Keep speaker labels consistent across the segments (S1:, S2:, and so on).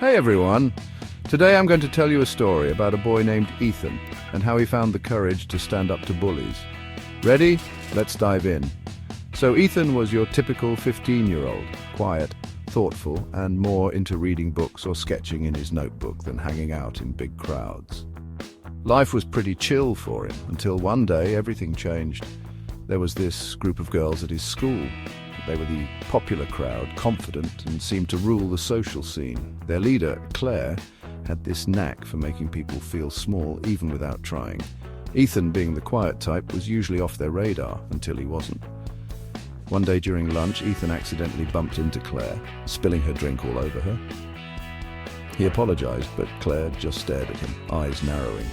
S1: Hey everyone! Today I'm going to tell you a story about a boy named Ethan and how he found the courage to stand up to bullies. Ready? Let's dive in. So Ethan was your typical 15-year-old, quiet, thoughtful, and more into reading books or sketching in his notebook than hanging out in big crowds. Life was pretty chill for him until one day everything changed. There was this group of girls at his school. They were the popular crowd, confident, and seemed to rule the social scene. Their leader, Claire, had this knack for making people feel small even without trying. Ethan, being the quiet type, was usually off their radar until he wasn't. One day during lunch, Ethan accidentally bumped into Claire, spilling her drink all over her. He apologized, but Claire just stared at him, eyes narrowing.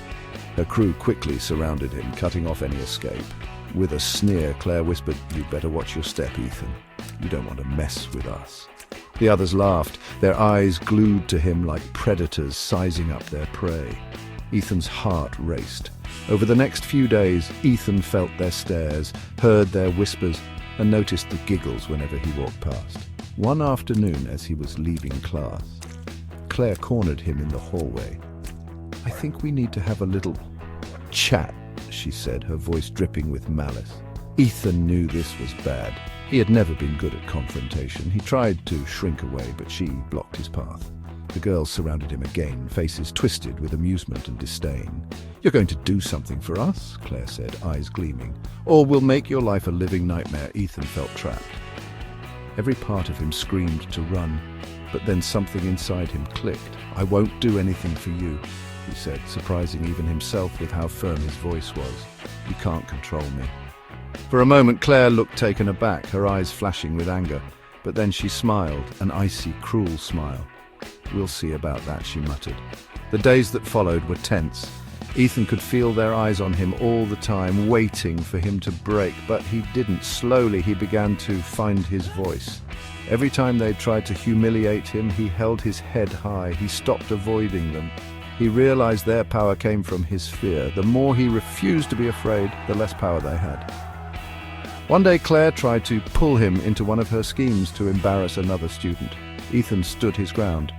S1: Her crew quickly surrounded him, cutting off any escape. With a sneer, Claire whispered, "You'd better watch your step, Ethan. You don't want to mess with us." The others laughed, their eyes glued to him like predators sizing up their prey. Ethan's heart raced. Over the next few days, Ethan felt their stares, heard their whispers, and noticed the giggles whenever he walked past. One afternoon, as he was leaving class, Claire cornered him in the hallway. "I think we need to have a little chat," she said, her voice dripping with malice. Ethan knew this was bad. He had never been good at confrontation. He tried to shrink away, but she blocked his path. The girls surrounded him again, faces twisted with amusement and disdain. "You're going to do something for us," Claire said, eyes gleaming, "or we'll make your life a living nightmare." Ethan felt trapped. Every part of him screamed to run, but then something inside him clicked. "I won't do anything for you," he said, surprising even himself with how firm his voice was. "You can't control me." For a moment, Claire looked taken aback, her eyes flashing with anger. But then she smiled, an icy, cruel smile. "We'll see about that," she muttered. The days that followed were tense. Ethan could feel their eyes on him all the time, waiting for him to break, but he didn't. Slowly, he began to find his voice. Every time they tried to humiliate him, he held his head high. He stopped avoiding them. He realized their power came from his fear. The more he refused to be afraid, the less power they had. One day, Claire tried to pull him into one of her schemes to embarrass another student. Ethan stood his ground.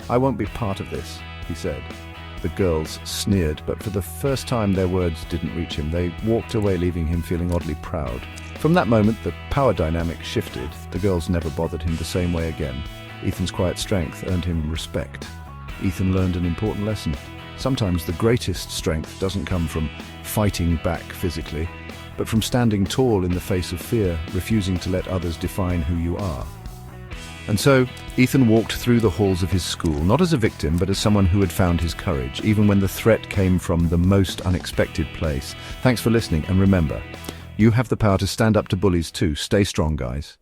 S1: "I won't be part of this," he said. The girls sneered, but for the first time their words didn't reach him. They walked away, leaving him feeling oddly proud. From that moment, the power dynamic shifted. The girls never bothered him the same way again. Ethan's quiet strength earned him respect. Ethan learned an important lesson. Sometimes the greatest strength doesn't come from fighting back physically, but from standing tall in the face of fear, refusing to let others define who you are. And so, Ethan walked through the halls of his school, not as a victim, but as someone who had found his courage, even when the threat came from the most unexpected place. Thanks for listening, and remember, you have the power to stand up to bullies too. Stay strong, guys.